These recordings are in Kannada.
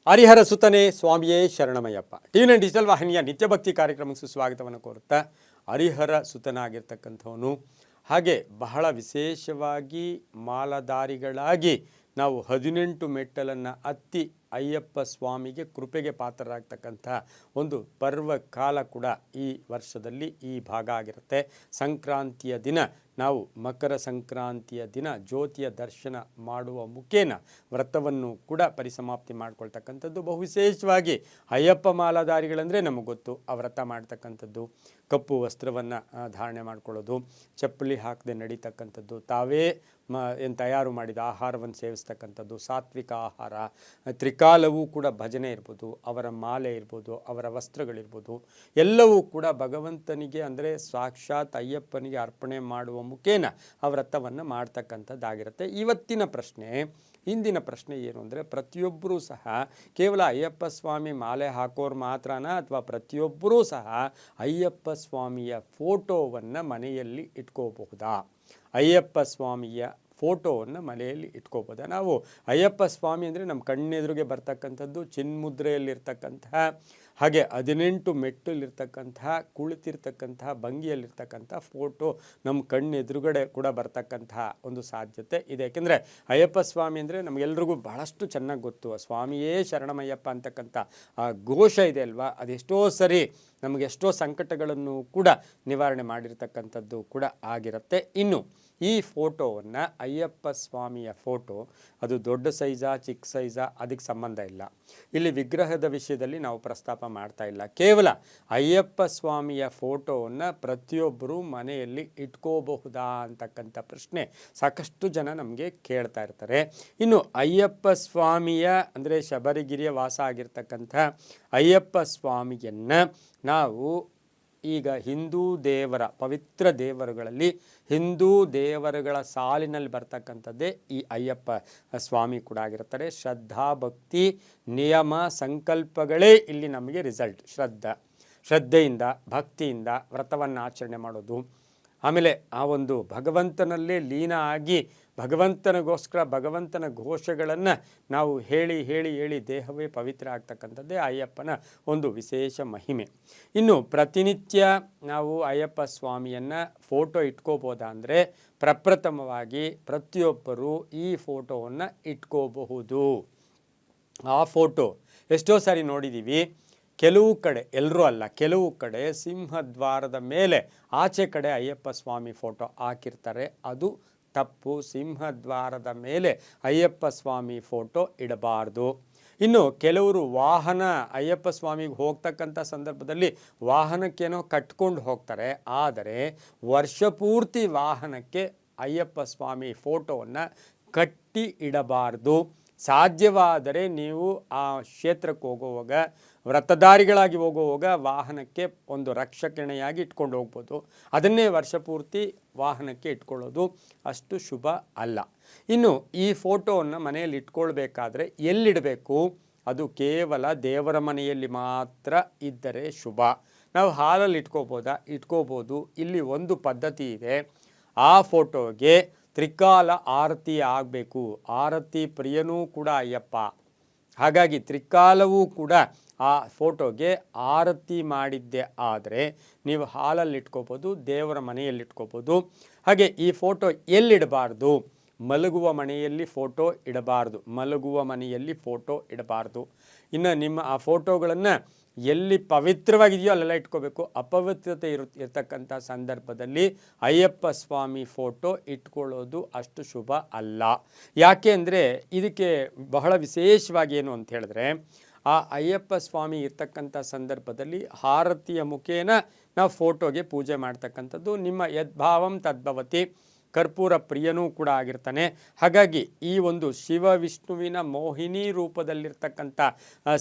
ಹರಿಹರ ಸುತನೆ ಸ್ವಾಮಿಯೇ ಶರಣಮಯ್ಯಪ್ಪ. ಟಿ9 ಡಿಜಿಟಲ್ ವಾಹಿನಿಯ ನಿತ್ಯ ಭಕ್ತಿ ಕಾರ್ಯಕ್ರಮಕ್ಕೆ ಸುಸ್ವಾಗತವನ್ನು ಕೋರುತ್ತಾ, ಹರಿಹರ ಸುತನಾಗಿರ್ತಕ್ಕಂಥವನು, ಹಾಗೆ ಬಹಳ ವಿಶೇಷವಾಗಿ ಮಾಲಧಾರಿಗಳಾಗಿ ನಾವು 18 ಮೆಟ್ಟಲನ್ನು ಹತ್ತಿ ಅಯ್ಯಪ್ಪ ಸ್ವಾಮಿಗೆ ಕೃಪೆಗೆ ಪಾತ್ರರಾಗ್ತಕ್ಕಂಥ ಒಂದು ಪರ್ವ ಕಾಲ ಕೂಡ ಈ ವರ್ಷದಲ್ಲಿ ಈ ಭಾಗ ಆಗಿರುತ್ತೆ. ಸಂಕ್ರಾಂತಿಯ ದಿನ ನಾವು ಮಕರ ಸಂಕ್ರಾಂತಿಯ ದಿನ ಜ್ಯೋತಿಯ ದರ್ಶನ ಮಾಡುವ ಮುಖೇನ ವ್ರತವನ್ನು ಕೂಡ ಪರಿಸಮಾಪ್ತಿ ಮಾಡ್ಕೊಳ್ತಕ್ಕಂಥದ್ದು. ಬಹು ವಿಶೇಷವಾಗಿ ಅಯ್ಯಪ್ಪ ಮಾಲಾಧಾರಿಗಳಂದರೆ ನಮಗೆ ಗೊತ್ತು, ಆ ವ್ರತ ಮಾಡ್ತಕ್ಕಂಥದ್ದು, ಕಪ್ಪು ವಸ್ತ್ರವನ್ನು ಧಾರಣೆ ಮಾಡ್ಕೊಳ್ಳೋದು, ಚಪ್ಪಲಿ ಹಾಕದೆ ನಡೀತಕ್ಕಂಥದ್ದು, ತಾವೇ ಏನು ತಯಾರು ಮಾಡಿದ ಆಹಾರವನ್ನು ಸೇವಿಸ್ತಕ್ಕಂಥದ್ದು, ಸಾತ್ವಿಕ ಆಹಾರ, ತ್ರಿಕಾಲವೂ ಕೂಡ ಭಜನೆ ಇರ್ಬೋದು, ಅವರ ಮಾಲೆ ಇರ್ಬೋದು, ಅವರ ವಸ್ತ್ರಗಳಿರ್ಬೋದು, ಎಲ್ಲವೂ ಕೂಡ ಭಗವಂತನಿಗೆ ಅಂದರೆ ಸಾಕ್ಷಾತ್ ಅಯ್ಯಪ್ಪನಿಗೆ ಅರ್ಪಣೆ ಮಾಡುವ ಮುಖೇನ ಆ ವ್ರತವನ್ನು ಮಾಡ್ತಕ್ಕಂಥದ್ದಾಗಿರುತ್ತೆ. ಇವತ್ತಿನ ಪ್ರಶ್ನೆ, ಇಂದಿನ ಪ್ರಶ್ನೆ ಏನು ಅಂದರೆ, ಪ್ರತಿಯೊಬ್ಬರೂ ಸಹ ಕೇವಲ ಅಯ್ಯಪ್ಪ ಸ್ವಾಮಿ ಮಾಲೆ ಹಾಕೋರು ಮಾತ್ರನಾ, ಅಥವಾ ಪ್ರತಿಯೊಬ್ಬರೂ ಸಹ ಅಯ್ಯಪ್ಪ ಸ್ವಾಮಿಯ ಫೋಟೋವನ್ನು ಮನೆಯಲ್ಲಿ ಇಟ್ಕೋಬಹುದಾ? ಅಯ್ಯಪ್ಪ ಸ್ವಾಮಿಯ ಫೋಟೋವನ್ನು ಮನೆಯಲ್ಲಿ ಇಟ್ಕೋಬೋದಾ? ನಾವು ಅಯ್ಯಪ್ಪ ಸ್ವಾಮಿ ಅಂದರೆ ನಮ್ಮ ಕಣ್ಣೆದುರಿಗೆ ಬರ್ತಕ್ಕಂಥದ್ದು ಚಿನ್ಮುದ್ರೆಯಲ್ಲಿರ್ತಕ್ಕಂತಹ, ಹಾಗೆ 18 ಮೆಟ್ಟಲಿರ್ತಕ್ಕಂತಹ, ಕುಳಿತಿರ್ತಕ್ಕಂತಹ ಭಂಗಿಯಲ್ಲಿರ್ತಕ್ಕಂಥ ಫೋಟೋ ನಮ್ಮ ಕಣ್ಣೆದುರುಗಡೆ ಕೂಡ ಬರ್ತಕ್ಕಂತಹ ಒಂದು ಸಾಧ್ಯತೆ ಇದೆ. ಯಾಕೆಂದರೆ ಅಯ್ಯಪ್ಪ ಸ್ವಾಮಿ ಅಂದರೆ ನಮಗೆಲ್ರಿಗೂ ಬಹಳಷ್ಟು ಚೆನ್ನಾಗಿ ಗೊತ್ತು, ಸ್ವಾಮಿಯೇ ಶರಣಮಯ್ಯಪ್ಪ ಅಂತಕ್ಕಂಥ ಆ ಘೋಷ ಇದೆ ಅಲ್ವಾ, ಅದೆಷ್ಟೋ ಸರಿ ನಮಗೆ ಎಷ್ಟೋ ಸಂಕಟಗಳನ್ನು ಕೂಡ ನಿವಾರಣೆ ಮಾಡಿರ್ತಕ್ಕಂಥದ್ದು ಕೂಡ ಆಗಿರುತ್ತೆ. ಇನ್ನು ಈ ಫೋಟೋವನ್ನು, ಅಯ್ಯಪ್ಪ ಸ್ವಾಮಿಯ ಫೋಟೋ ಅದು ದೊಡ್ಡ ಸೈಜಾ ಚಿಕ್ಕ ಸೈಜಾ ಅದಕ್ಕೆ ಸಂಬಂಧ ಇಲ್ಲ. ಇಲ್ಲಿ ವಿಗ್ರಹದ ವಿಷಯದಲ್ಲಿ ನಾವು ಪ್ರಸ್ತಾಪ ಮಾಡ್ತಾ ಇಲ್ಲ. ಕೇವಲ ಅಯ್ಯಪ್ಪ ಸ್ವಾಮಿಯ ಫೋಟೋವನ್ನು ಪ್ರತಿಯೊಬ್ಬರೂ ಮನೆಯಲ್ಲಿ ಇಟ್ಕೋಬಹುದಾ ಅಂತಕ್ಕಂಥ ಪ್ರಶ್ನೆ ಸಾಕಷ್ಟು ಜನ ನಮಗೆ ಕೇಳ್ತಾ ಇರ್ತಾರೆ. ಇನ್ನು ಅಯ್ಯಪ್ಪ ಸ್ವಾಮಿಯ ಅಂದರೆ ಶಬರಿಗಿರಿಯ ವಾಸ ಆಗಿರ್ತಕ್ಕಂಥ ಅಯ್ಯಪ್ಪ ಸ್ವಾಮಿಯನ್ನು ನಾವು ಈಗ ಹಿಂದೂ ದೇವರ ಪವಿತ್ರ ದೇವರುಗಳಲ್ಲಿ, ಹಿಂದೂ ದೇವರುಗಳ ಸಾಲಿನಲ್ಲಿ ಬರ್ತಕ್ಕಂಥದ್ದೇ ಈ ಅಯ್ಯಪ್ಪ ಸ್ವಾಮಿ ಕೂಡ ಆಗಿರ್ತಾರೆ. ಶ್ರದ್ಧಾ ಭಕ್ತಿ ನಿಯಮ ಸಂಕಲ್ಪಗಳೇ ಇಲ್ಲಿ ನಮಗೆ ರಿಸಲ್ಟ್. ಶ್ರದ್ಧೆಯಿಂದ ಭಕ್ತಿಯಿಂದ ವ್ರತವನ್ನು ಆಚರಣೆ ಮಾಡೋದು, ಆಮೇಲೆ ಆ ಒಂದು ಭಗವಂತನಲ್ಲೇ ಲೀನ ಆಗಿ ಭಗವಂತನಿಗೋಸ್ಕರ ಭಗವಂತನ ಘೋಷಗಳನ್ನು ನಾವು ಹೇಳಿ ಹೇಳಿ ಹೇಳಿ ದೇಹವೇ ಪವಿತ್ರ ಆಗ್ತಕ್ಕಂಥದ್ದೇ ಅಯ್ಯಪ್ಪನ ಒಂದು ವಿಶೇಷ ಮಹಿಮೆ. ಇನ್ನು ಪ್ರತಿನಿತ್ಯ ನಾವು ಅಯ್ಯಪ್ಪ ಸ್ವಾಮಿಯನ್ನು ಫೋಟೋ ಇಟ್ಕೋಬೋದಾ ಅಂದರೆ, ಪ್ರಪ್ರಥಮವಾಗಿ ಪ್ರತಿಯೊಬ್ಬರು ಈ ಫೋಟೋವನ್ನು ಇಟ್ಕೋಬಹುದು. ಆ ಫೋಟೋ ಎಷ್ಟೋ ಸಾರಿ ನೋಡಿದ್ದೀವಿ, ಕೆಲವು ಕಡೆ, ಎಲ್ಲರೂ ಅಲ್ಲ, ಕೆಲವು ಕಡೆ ಸಿಂಹದ್ವಾರದ ಮೇಲೆ ಆಚೆ ಕಡೆ ಅಯ್ಯಪ್ಪ ಸ್ವಾಮಿ ಫೋಟೋ ಹಾಕಿರ್ತಾರೆ. ಅದು ತಪ್ಪು. ಸಿಂಹದ್ವಾರದ ಮೇಲೆ ಅಯ್ಯಪ್ಪ ಸ್ವಾಮಿ ಫೋಟೋ ಇಡಬಾರ್ದು. ಇನ್ನು ಕೆಲವರು ವಾಹನ ಅಯ್ಯಪ್ಪ ಸ್ವಾಮಿಗೆ ಹೋಗ್ತಕ್ಕಂಥ ಸಂದರ್ಭದಲ್ಲಿ ವಾಹನಕ್ಕೇನೋ ಕಟ್ಕೊಂಡು ಹೋಗ್ತಾರೆ, ಆದರೆ ವರ್ಷಪೂರ್ತಿ ವಾಹನಕ್ಕೆ ಅಯ್ಯಪ್ಪ ಸ್ವಾಮಿ ಫೋಟೋವನ್ನು ಕಟ್ಟಿ ಇಡಬಾರ್ದು. ಸಾಧ್ಯವಾದರೆ ನೀವು ಆ ಕ್ಷೇತ್ರಕ್ಕೆ ಹೋಗುವಾಗ, ವ್ರತಧಾರಿಗಳಾಗಿ ಹೋಗುವಾಗ ವಾಹನಕ್ಕೆ ಒಂದು ರಕ್ಷಣೆಯಾಗಿ ಇಟ್ಕೊಂಡು ಹೋಗ್ಬೋದು. ಅದನ್ನೇ ವರ್ಷಪೂರ್ತಿ ವಾಹನಕ್ಕೆ ಇಟ್ಕೊಳ್ಳೋದು ಅಷ್ಟು ಶುಭ ಅಲ್ಲ. ಇನ್ನು ಈ ಫೋಟೋವನ್ನು ಮನೆಯಲ್ಲಿ ಇಟ್ಕೊಳ್ಬೇಕಾದ್ರೆ ಎಲ್ಲಿಡಬೇಕು? ಅದು ಕೇವಲ ದೇವರ ಮನೆಯಲ್ಲಿ ಮಾತ್ರ ಇದ್ದರೆ ಶುಭ. ನಾವು ಹಾಲಲ್ಲಿ ಇಟ್ಕೋಬೋದು. ಇಲ್ಲಿ ಒಂದು ಪದ್ಧತಿ ಇದೆ, ಆ ಫೋಟೋಗೆ ತ್ರಿಕಾಲ ಆರತಿ ಆಗಬೇಕು. ಆರತಿ ಪ್ರಿಯನೂ ಕೂಡ ಅಯ್ಯಪ್ಪ. ಹಾಗಾಗಿ ತ್ರಿಕಾಲವೂ ಕೂಡ ಆ ಫೋಟೋಗೆ ಆರತಿ ಮಾಡಿದ್ದೆ ಆದರೆ ನೀವು ಹಾಲಲ್ಲಿ ಇಟ್ಕೋಬೋದು, ದೇವರ ಮನೆಯಲ್ಲಿ ಇಟ್ಕೋಬೋದು. ಹಾಗೆ ಈ ಫೋಟೋ ಎಲ್ಲಿಡಬಾರ್ದು? ಮಲಗುವ ಮನೆಯಲ್ಲಿ ಫೋಟೋ ಇಡಬಾರ್ದು. ಮಲಗುವ ಮನೆಯಲ್ಲಿ ಫೋಟೋ ಇಡಬಾರ್ದು. ಇನ್ನು ನಿಮ್ಮ ಆ ಫೋಟೋಗಳನ್ನು ಎಲ್ಲಿ ಪವಿತ್ರವಾಗಿದೆಯೋ ಅಲ್ಲೆಲ್ಲ ಇಟ್ಕೋಬೇಕು. ಅಪವಿತ್ರತೆ ಇರ್ತಕ್ಕಂಥ ಸಂದರ್ಭದಲ್ಲಿ ಅಯ್ಯಪ್ಪ ಸ್ವಾಮಿ ಫೋಟೋ ಇಟ್ಕೊಳ್ಳೋದು ಅಷ್ಟು ಶುಭ ಅಲ್ಲ. ಯಾಕೆ ಅಂದರೆ ಇದಕ್ಕೆ ಬಹಳ ವಿಶೇಷವಾಗಿ ಏನು ಅಂತ ಹೇಳಿದ್ರೆ, ಆ ಅಯ್ಯಪ್ಪ ಸ್ವಾಮಿ ಇರ್ತಕ್ಕಂಥ ಸಂದರ್ಭದಲ್ಲಿ ಆರತಿಯ ಮುಖೇನ ನಾವು ಫೋಟೋಗೆ ಪೂಜೆ ಮಾಡ್ತಕ್ಕಂಥದ್ದು. ನಿಮ್ಮ ಯದ್ಭಾವಂ ತದ್ಭವತಿ, ಕರ್ಪೂರ ಪ್ರಿಯನೂ ಕೂಡ ಆಗಿರ್ತಾನೆ. ಹಾಗಾಗಿ ಈ ಒಂದು ಶಿವ ವಿಷ್ಣುವಿನ ಮೋಹಿನಿ ರೂಪದಲ್ಲಿರ್ತಕ್ಕಂಥ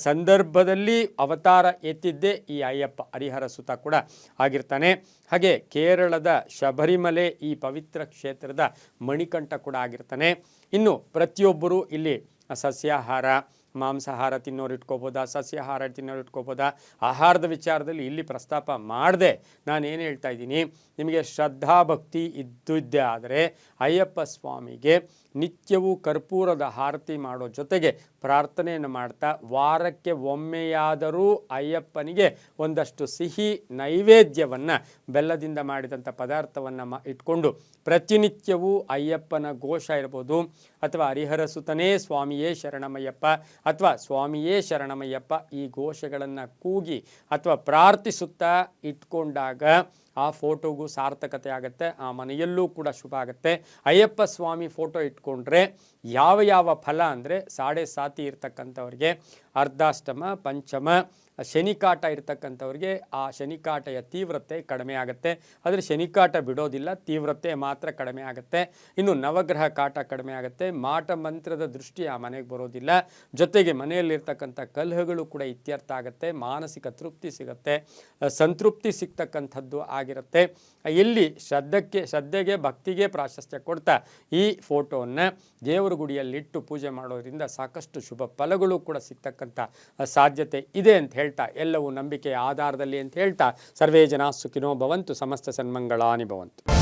ಸಂದರ್ಭದಲ್ಲಿ ಅವತಾರ ಎತ್ತಿದ್ದೇ ಈ ಅಯ್ಯಪ್ಪ, ಹರಿಹರ ಸುತ ಕೂಡ ಆಗಿರ್ತಾನೆ. ಹಾಗೆ ಕೇರಳದ ಶಬರಿಮಲೆ ಈ ಪವಿತ್ರ ಕ್ಷೇತ್ರದ ಮಣಿಕಂಠ ಕೂಡ ಆಗಿರ್ತಾನೆ. ಇನ್ನು ಪ್ರತಿಯೊಬ್ಬರು ಇಲ್ಲಿ ಸಸ್ಯಾಹಾರ ಮಾಂಸಾಹಾರ ತಿನ್ನೋರು ಇಟ್ಕೋಬೋದಾ, ಸಸ್ಯಾಹಾರ ತಿನ್ನೋರು ಇಟ್ಕೋಬೋದಾ, ಆಹಾರದ ವಿಚಾರದಲ್ಲಿ ಇಲ್ಲಿ ಪ್ರಸ್ತಾಪ ಮಾಡದೆ ನಾನೇನು ಹೇಳ್ತಾ ಇದ್ದೀನಿ, ನಿಮಗೆ ಶ್ರದ್ಧಾಭಕ್ತಿ ಇದ್ದಿದ್ದೇ ಆದರೆ ಅಯ್ಯಪ್ಪ ಸ್ವಾಮಿಗೆ ನಿತ್ಯವೂ ಕರ್ಪೂರದ ಆರತಿ ಮಾಡೋ ಜೊತೆಗೆ ಪ್ರಾರ್ಥನೆಯನ್ನು ಮಾಡ್ತಾ ವಾರಕ್ಕೆ ಒಮ್ಮೆಯಾದರೂ ಅಯ್ಯಪ್ಪನಿಗೆ ಒಂದಷ್ಟು ಸಿಹಿ ನೈವೇದ್ಯವನ್ನು ಬೆಲ್ಲದಿಂದ ಮಾಡಿದಂಥ ಪದಾರ್ಥವನ್ನು ಇಟ್ಕೊಂಡು ಪ್ರತಿನಿತ್ಯವೂ ಅಯ್ಯಪ್ಪನ ಘೋಷ ಇರ್ಬೋದು, ಅಥವಾ ಹರಿಹರ ಸುತನೇ ಸ್ವಾಮಿಯೇ ಶರಣಮಯ್ಯಪ್ಪ ಅಥವಾ ಸ್ವಾಮಿಯೇ ಶರಣಮಯ್ಯಪ್ಪ ಈ ಘೋಷಗಳನ್ನು ಕೂಗಿ ಅಥವಾ ಪ್ರಾರ್ಥಿಸುತ್ತಾ ಇಟ್ಕೊಂಡಾಗ ಆ ಫೋಟೋಗೂ ಸಾರ್ಥಕತೆ ಆಗುತ್ತೆ, ಆ ಮನೆಯಲ್ಲೂ ಕೂಡ ಶುಭ ಆಗುತ್ತೆ. ಅಯ್ಯಪ್ಪ ಸ್ವಾಮಿ ಫೋಟೋ ಇಟ್ಕೊಂಡ್ರೆ ಯಾವ ಫಲ ಅಂದರೆ 7.5 ಇರ್ತಕ್ಕಂಥವ್ರಿಗೆ, ಅರ್ಧಾಷ್ಟಮ, ಪಂಚಮ, ಶನಿಕಾಟ ಇರ್ತಕ್ಕಂಥವ್ರಿಗೆ ಆ ಶನಿಕಾಟೆಯ ತೀವ್ರತೆ ಕಡಿಮೆ ಆಗುತ್ತೆ. ಆದರೆ ಶನಿಕಾಟ ಬಿಡೋದಿಲ್ಲ, ತೀವ್ರತೆ ಮಾತ್ರ ಕಡಿಮೆ ಆಗುತ್ತೆ. ಇನ್ನು ನವಗ್ರಹ ಕಾಟ ಕಡಿಮೆ ಆಗುತ್ತೆ. ಮಾಟ ಮಂತ್ರದ ದೃಷ್ಟಿ ಆ ಮನೆಗೆ ಬರೋದಿಲ್ಲ. ಜೊತೆಗೆ ಮನೆಯಲ್ಲಿರ್ತಕ್ಕಂಥ ಕಲಹಗಳು ಕೂಡ ಇತ್ಯರ್ಥ ಆಗುತ್ತೆ, ಮಾನಸಿಕ ತೃಪ್ತಿ ಸಿಗುತ್ತೆ, ಸಂತೃಪ್ತಿ ಸಿಗ್ತಕ್ಕಂಥದ್ದು ಆಗಿರುತ್ತೆ. ಇಲ್ಲಿ ಶ್ರದ್ಧೆಗೆ ಭಕ್ತಿಗೆ ಪ್ರಾಶಸ್ತ್ಯ ಕೊಡ್ತಾ ಈ ಫೋಟೋವನ್ನು ದೇವರ ಗುಡಿಯಲ್ಲಿಟ್ಟು ಪೂಜೆ ಮಾಡೋದ್ರಿಂದ ಸಾಕಷ್ಟು ಶುಭ ಫಲಗಳು ಕೂಡ ಸಿಗ್ತಕ್ಕಂಥ ಸಾಧ್ಯತೆ ಇದೆ ಅಂತ ಹೇಳ್ತಾ, ಎಲ್ಲವೂ ನಂಬಿಕೆಯ ಆಧಾರದಲ್ಲಿ ಅಂತ ಹೇಳ್ತಾ, ಸರ್ವೇ ಜನ ಸುಖಿನೋ ಭವಂತು, ಸಮಸ್ತ ಸನ್ಮಂಗಳಾನಿ ಭವಂತು.